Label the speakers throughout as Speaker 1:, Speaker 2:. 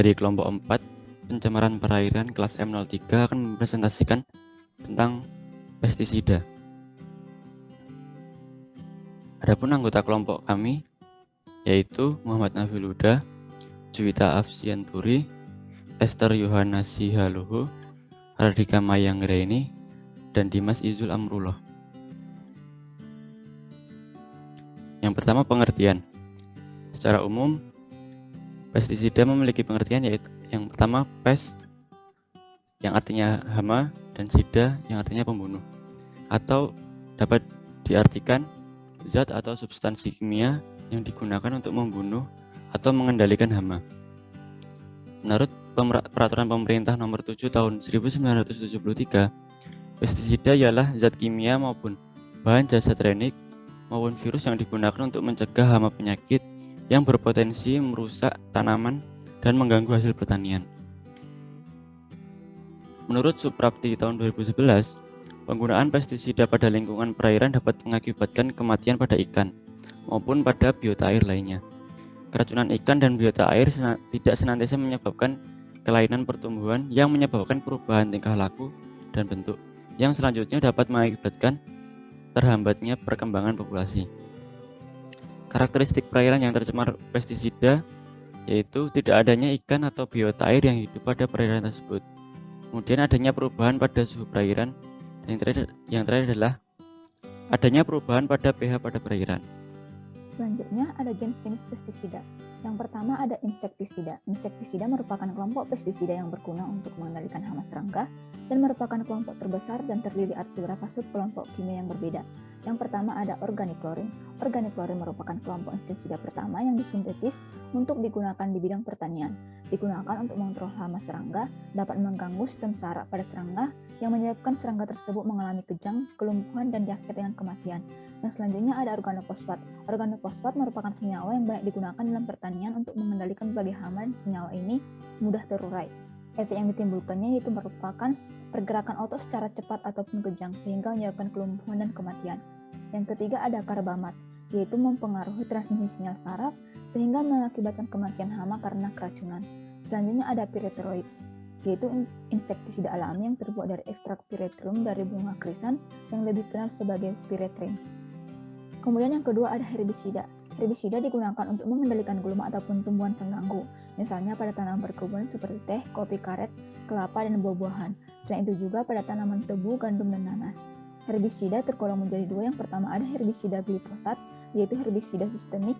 Speaker 1: dari kelompok 4, pencemaran perairan kelas M03 akan mempresentasikan tentang pestisida. Adapun anggota kelompok kami yaitu Muhammad Nafil Huda, Juwita Afsianturi, Esther Yohana Sihaluhu, Hardika Mayanggraini, dan Dimas Izul Amrullah. Yang pertama, pengertian. Secara umum, pestisida memiliki pengertian yaitu yang pertama pes yang artinya hama dan sida yang artinya pembunuh, atau dapat diartikan zat atau substansi kimia yang digunakan untuk membunuh atau mengendalikan hama. Menurut Peraturan Pemerintah Nomor 7 Tahun 1973, pestisida ialah zat kimia maupun bahan jasa teknik maupun virus yang digunakan untuk mencegah hama penyakit yang berpotensi merusak tanaman dan mengganggu hasil pertanian. Menurut Suprapti tahun 2011, penggunaan pestisida pada lingkungan perairan dapat mengakibatkan kematian pada ikan maupun pada biota air lainnya. Keracunan ikan dan biota air tidak senantiasa menyebabkan kelainan pertumbuhan yang menyebabkan perubahan tingkah laku dan bentuk, yang selanjutnya dapat mengakibatkan terhambatnya perkembangan populasi. Karakteristik perairan yang tercemar pestisida yaitu tidak adanya ikan atau biota air yang hidup pada perairan tersebut. Kemudian adanya perubahan pada suhu perairan, dan yang terakhir adalah adanya perubahan pada pH pada perairan.
Speaker 2: Selanjutnya ada jenis-jenis pestisida. Yang pertama ada insektisida. Insektisida merupakan kelompok pestisida yang berguna untuk mengendalikan hama serangga dan merupakan kelompok terbesar dan terdiri atas beberapa subkelompok kimia yang berbeda. Yang pertama ada organiklorin. Organiklorin merupakan kelompok insektisida pertama yang disintetis untuk digunakan di bidang pertanian. Digunakan untuk mengontrol hama serangga, dapat mengganggu sistem saraf pada serangga yang menyebabkan serangga tersebut mengalami kejang, kelumpuhan, dan diakhiri dengan kematian. Yang selanjutnya ada organofosfat. Organofosfat merupakan senyawa yang banyak digunakan dalam pertanian untuk mengendalikan berbagai hama, dan senyawa ini mudah terurai. Efek yang ditimbulkannya yaitu merupakan pergerakan otot secara cepat ataupun kejang sehingga menyebabkan kelumpuhan dan kematian. Yang ketiga ada karbamat, yaitu mempengaruhi transmisi sinyal saraf sehingga mengakibatkan kematian hama karena keracunan. Selanjutnya ada piretroid, yaitu insektisida alami yang terbuat dari ekstrak piretrium dari bunga krisan yang lebih dikenal sebagai piretrin. Kemudian yang kedua ada herbisida. Herbisida digunakan untuk mengendalikan gulma ataupun tumbuhan pengganggu, misalnya pada tanaman berkebun seperti teh, kopi karet, kelapa, dan buah-buahan. Selain itu juga pada tanaman tebu, gandum, dan nanas. Herbisida tergolong menjadi dua. Yang pertama ada herbisida glifosat, yaitu herbisida sistemik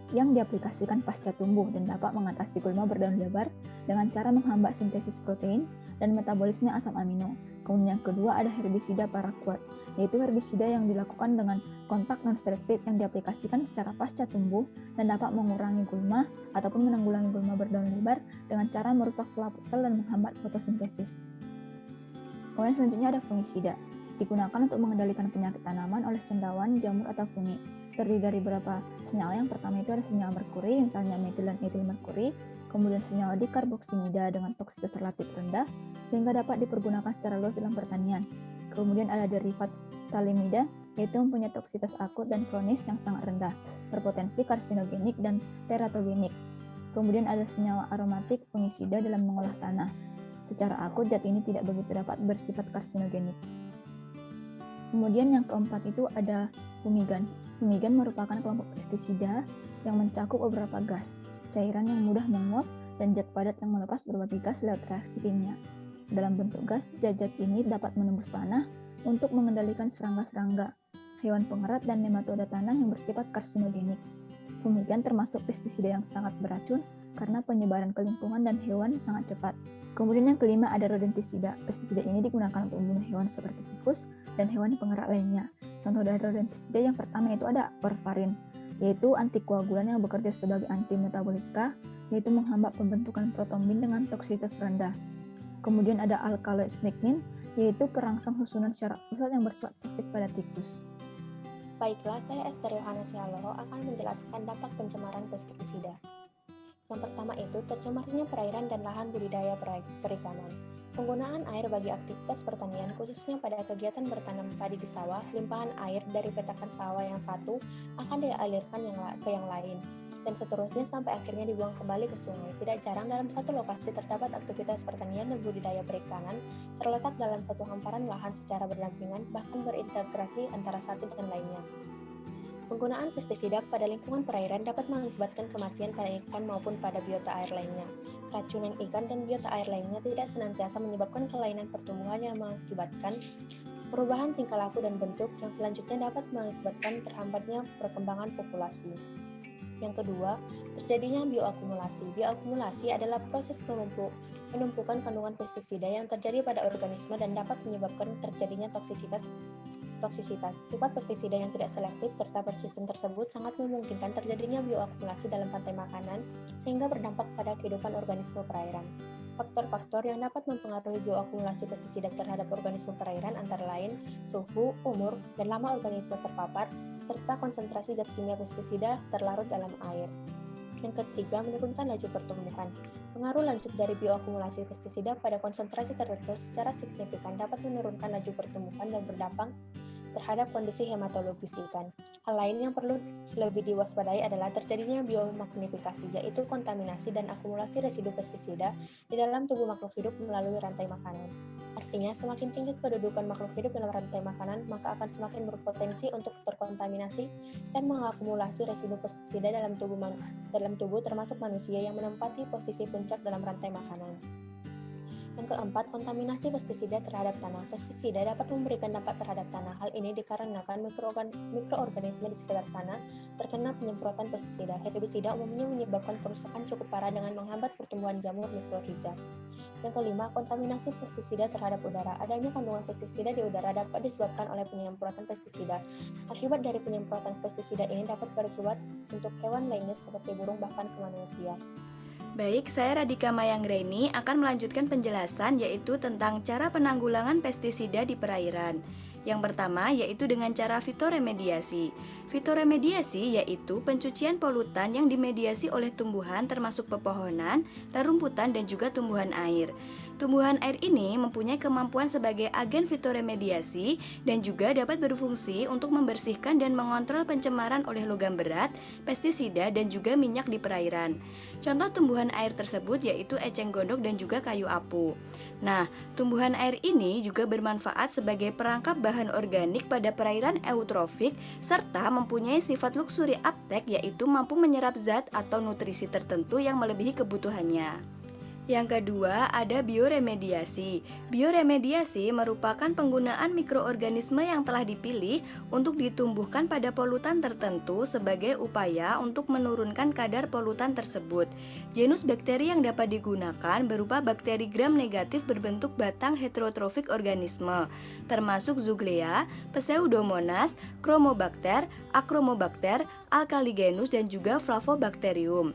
Speaker 2: yang diaplikasikan pasca tumbuh dan dapat mengatasi gulma berdaun lebar dengan cara menghambat sintesis protein dan metabolisme asam amino. Kemudian yang kedua ada herbisida paraquat, yaitu herbisida yang dilakukan dengan kontak non-selektif yang diaplikasikan secara pasca tumbuh dan dapat mengurangi gulma ataupun menanggulangi gulma berdaun lebar dengan cara merusak selaput sel dan menghambat fotosintesis. Kemudian selanjutnya ada fungisida, digunakan untuk mengendalikan penyakit tanaman oleh cendawan, jamur, atau fungi. Terdiri dari beberapa senyawa. Yang pertama itu ada senyawa merkuri, misalnya metil dan etil merkuri, kemudian senyawa dikarboksimida dengan toksitas relatif rendah sehingga dapat dipergunakan secara luas dalam pertanian. Kemudian ada derivat talimida, yaitu mempunyai toksitas akut dan kronis yang sangat rendah, berpotensi karsinogenik dan teratogenik. Kemudian ada senyawa aromatik fungisida dalam mengolah tanah. Secara akut zat ini tidak begitu dapat bersifat karsinogenik. Kemudian yang keempat itu ada fumigan. Fumigan merupakan kelompok pestisida yang mencakup beberapa gas, cairan yang mudah menguap, dan zat padat yang melepas berbagai gas lewat reaksi kimia. Dalam bentuk gas, zat-zat ini dapat menembus tanah untuk mengendalikan serangga-serangga, hewan pengerat, dan nematoda tanah yang bersifat karsinogenik. Fumigan termasuk pestisida yang sangat beracun karena penyebaran ke lingkungan dan hewan sangat cepat. Kemudian yang kelima ada rodentisida. Pestisida ini digunakan untuk membunuh hewan seperti tikus dan hewan pengerat lainnya. Contoh dari rodentisida yang pertama itu ada warfarin, yaitu antikoagulan yang bekerja sebagai antimetabolika, yaitu menghambat pembentukan protombin dengan toksitas rendah. Kemudian ada alkaloid strychnine, yaitu perangsang susunan secara pusat yang bersifat toksik pada tikus.
Speaker 3: Baiklah, saya Esther Yohana Sihaluhu akan menjelaskan dampak pencemaran pestisida. Yang pertama itu tercemarnya perairan dan lahan budidaya perikanan. Penggunaan air bagi aktivitas pertanian khususnya pada kegiatan bertanam padi di sawah, limpahan air dari petakan sawah yang satu akan dialirkan ke yang lain. dan seterusnya sampai akhirnya dibuang kembali ke sungai. Tidak jarang dalam satu lokasi terdapat aktivitas pertanian dan budidaya perikanan terletak dalam satu hamparan lahan secara berdampingan, bahkan berintegrasi antara satu dan lainnya. Penggunaan pestisida pada lingkungan perairan dapat mengakibatkan kematian pada ikan maupun pada biota air lainnya. Keracunan ikan dan biota air lainnya tidak senantiasa menyebabkan kelainan pertumbuhan yang mengakibatkan perubahan tingkah laku dan bentuk yang selanjutnya dapat mengakibatkan terhambatnya perkembangan populasi. Yang kedua, terjadinya bioakumulasi. Bioakumulasi adalah proses penumpukan kandungan pestisida yang terjadi pada organisme dan dapat menyebabkan terjadinya toksisitas. Sifat pestisida yang tidak selektif serta persisten tersebut sangat memungkinkan terjadinya bioakumulasi dalam rantai makanan sehingga berdampak pada kehidupan organisme perairan. Faktor-faktor yang dapat mempengaruhi bioakumulasi pestisida terhadap organisme perairan antara lain suhu, umur, dan lama organisme terpapar, serta konsentrasi zat kimia pestisida terlarut dalam air. Yang ketiga, menurunkan laju pertumbuhan. Pengaruh lanjut dari bioakumulasi pestisida pada konsentrasi tertentu secara signifikan dapat menurunkan laju pertumbuhan dan berdampak terhadap kondisi hematologis ikan. Hal lain yang perlu lebih diwaspadai adalah terjadinya biomagnifikasi, yaitu kontaminasi dan akumulasi residu pestisida di dalam tubuh makhluk hidup melalui rantai makanan. Artinya, semakin tinggi kedudukan makhluk hidup dalam rantai makanan, maka akan semakin berpotensi untuk terkontaminasi dan mengakumulasi residu pestisida dalam tubuh termasuk manusia yang menempati posisi puncak dalam rantai makanan. Yang keempat, kontaminasi pestisida terhadap tanah. Pestisida dapat memberikan dampak terhadap tanah. Hal ini dikarenakan mikroorganisme di sekitar tanah terkena penyemprotan pestisida. Herbisida umumnya menyebabkan kerusakan cukup parah dengan menghambat pertumbuhan jamur mikrorhiza. Yang kelima, kontaminasi pestisida terhadap udara. Adanya kandungan pestisida di udara dapat disebabkan oleh penyemprotan pestisida. Akibat dari penyemprotan pestisida ini dapat berakibat untuk hewan lainnya seperti burung bahkan ke manusia.
Speaker 4: Baik, saya Radhika Mayanggreni akan melanjutkan penjelasan yaitu tentang cara penanggulangan pestisida di perairan. Yang pertama yaitu dengan cara fitoremediasi. Fitoremediasi yaitu pencucian polutan yang dimediasi oleh tumbuhan termasuk pepohonan, rerumputan, dan juga tumbuhan air. Tumbuhan air ini mempunyai kemampuan sebagai agen fitoremediasi dan juga dapat berfungsi untuk membersihkan dan mengontrol pencemaran oleh logam berat, pestisida, dan juga minyak di perairan. Contoh tumbuhan air tersebut yaitu eceng gondok dan juga kayu apu. Nah, tumbuhan air ini juga bermanfaat sebagai perangkap bahan organik pada perairan eutrofik serta mempunyai sifat luxury uptake yaitu mampu menyerap zat atau nutrisi tertentu yang melebihi kebutuhannya. Yang kedua, ada bioremediasi. Bioremediasi merupakan penggunaan mikroorganisme yang telah dipilih untuk ditumbuhkan pada polutan tertentu sebagai upaya untuk menurunkan kadar polutan tersebut. Genus bakteri yang dapat digunakan berupa bakteri gram negatif berbentuk batang heterotrofik organisme, termasuk Zuglea, Pseudomonas, Chromobacter, Achromobacter, Alkaligenus, dan juga Flavobacterium.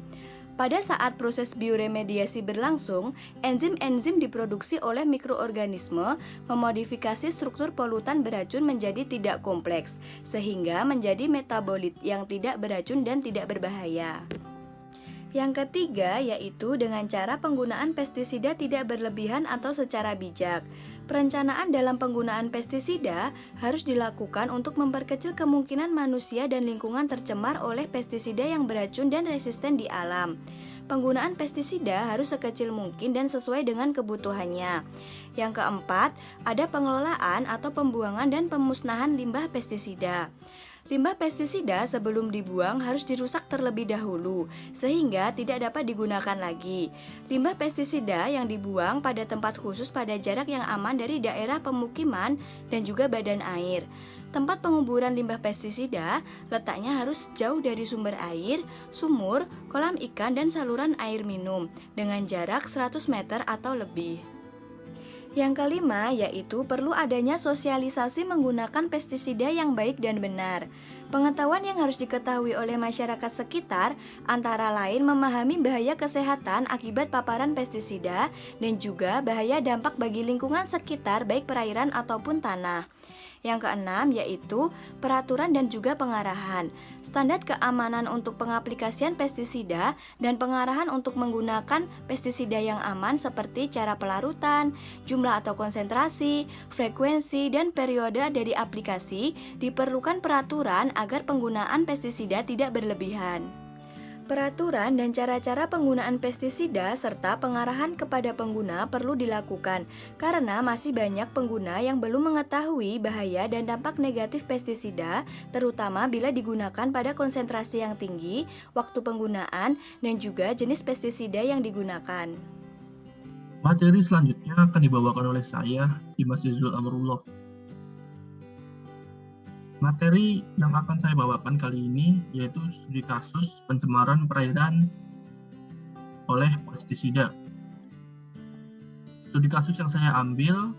Speaker 4: Pada saat proses bioremediasi berlangsung, enzim-enzim diproduksi oleh mikroorganisme memodifikasi struktur polutan beracun menjadi tidak kompleks, sehingga menjadi metabolit yang tidak beracun dan tidak berbahaya. Yang ketiga yaitu dengan cara penggunaan pestisida tidak berlebihan atau secara bijak. Perencanaan dalam penggunaan pestisida harus dilakukan untuk memperkecil kemungkinan manusia dan lingkungan tercemar oleh pestisida yang beracun dan resisten di alam. Penggunaan pestisida harus sekecil mungkin dan sesuai dengan kebutuhannya. Yang keempat, ada pengelolaan atau pembuangan dan pemusnahan limbah pestisida. Limbah pestisida sebelum dibuang harus dirusak terlebih dahulu, sehingga tidak dapat digunakan lagi. Limbah pestisida yang dibuang pada tempat khusus pada jarak yang aman dari daerah pemukiman dan juga badan air. Tempat penguburan limbah pestisida letaknya harus jauh dari sumber air, sumur, kolam ikan, dan saluran air minum, dengan jarak 100 meter atau lebih. Yang kelima yaitu perlu adanya sosialisasi menggunakan pestisida yang baik dan benar. Pengetahuan yang harus diketahui oleh masyarakat sekitar antara lain memahami bahaya kesehatan akibat paparan pestisida dan juga bahaya dampak bagi lingkungan sekitar baik perairan ataupun tanah. Yang keenam yaitu peraturan dan juga pengarahan. Standar keamanan untuk pengaplikasian pestisida dan pengarahan untuk menggunakan pestisida yang aman seperti cara pelarutan, jumlah atau konsentrasi, frekuensi, dan periode dari aplikasi diperlukan peraturan agar penggunaan pestisida tidak berlebihan. Peraturan dan cara-cara penggunaan pestisida serta pengarahan kepada pengguna perlu dilakukan karena masih banyak pengguna yang belum mengetahui bahaya dan dampak negatif pestisida, terutama bila digunakan pada konsentrasi yang tinggi, waktu penggunaan, dan juga jenis pestisida yang digunakan.
Speaker 5: Materi selanjutnya akan dibawakan oleh saya, Dimas Zul Amrullah. Materi yang akan saya bawakan kali ini yaitu studi kasus pencemaran perairan oleh pestisida. Studi kasus yang saya ambil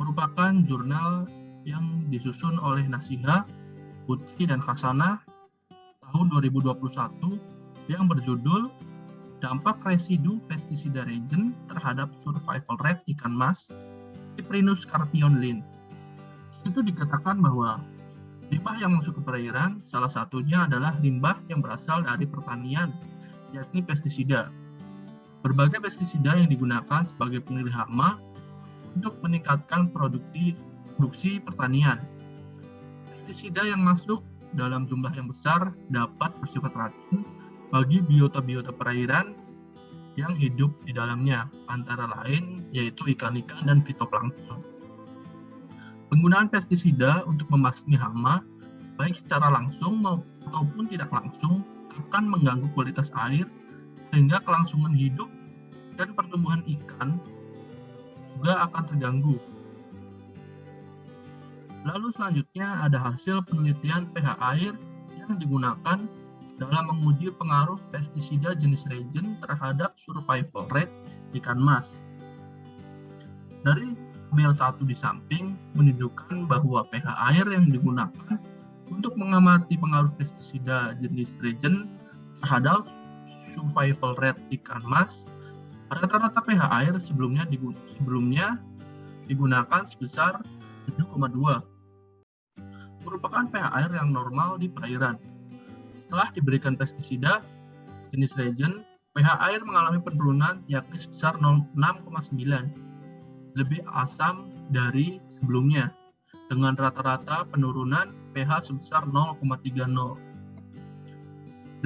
Speaker 5: merupakan jurnal yang disusun oleh Nasiha, Putri, dan Hasanah tahun 2021 yang berjudul Dampak Residu Pestisida Reagent terhadap Survival Rate Ikan Mas, Cyprinus carpion Linn. Itu dikatakan bahwa limbah yang masuk ke perairan salah satunya adalah limbah yang berasal dari pertanian, yakni pestisida. Berbagai pestisida yang digunakan sebagai pengilih hama untuk meningkatkan produksi pertanian. Pestisida yang masuk dalam jumlah yang besar dapat bersifat racun bagi biota-biota perairan yang hidup di dalamnya, antara lain yaitu ikan-ikan dan fitoplankton. Penggunaan pestisida untuk membasmi hama, baik secara langsung maupun tidak langsung, akan mengganggu kualitas air sehingga kelangsungan hidup dan pertumbuhan ikan juga akan terganggu. Lalu selanjutnya ada hasil penelitian pH air yang digunakan dalam menguji pengaruh pestisida jenis reagent terhadap survival rate ikan mas. Dari tabel 1 di samping menunjukkan bahwa pH air yang digunakan untuk mengamati pengaruh pestisida jenis reagent terhadap survival rate ikan mas, rata-rata pH air sebelumnya digunakan sebesar 7,2, merupakan pH air yang normal di perairan. Setelah diberikan pestisida jenis reagent, pH air mengalami penurunan yakni sebesar 6,9, lebih asam dari sebelumnya, dengan rata-rata penurunan pH sebesar 0,30.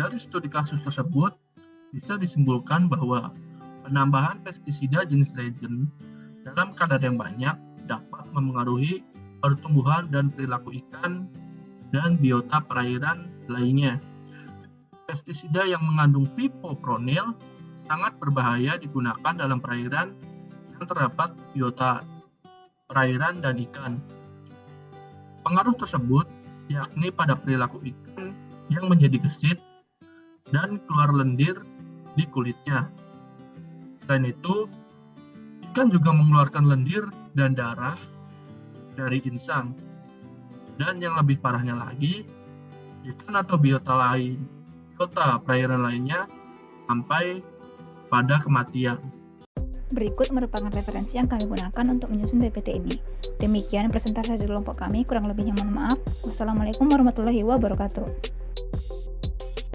Speaker 5: Dari studi kasus tersebut, bisa disimpulkan bahwa penambahan pestisida jenis reagent dalam kadar yang banyak dapat memengaruhi pertumbuhan dan perilaku ikan dan biota perairan lainnya. Pestisida yang mengandung fipopronil sangat berbahaya digunakan dalam perairan yang terdapat biota perairan dan ikan. Pengaruh tersebut yakni pada perilaku ikan yang menjadi gesit dan keluar lendir di kulitnya. Selain itu, ikan juga mengeluarkan lendir dan darah dari insang. Dan yang lebih parahnya lagi, ikan atau biota perairan lainnya sampai pada kematian.
Speaker 2: Berikut merupakan referensi yang kami gunakan untuk menyusun PPT ini. Demikian presentasi kelompok kami, kurang lebihnya mohon maaf. Wassalamualaikum warahmatullahi wabarakatuh.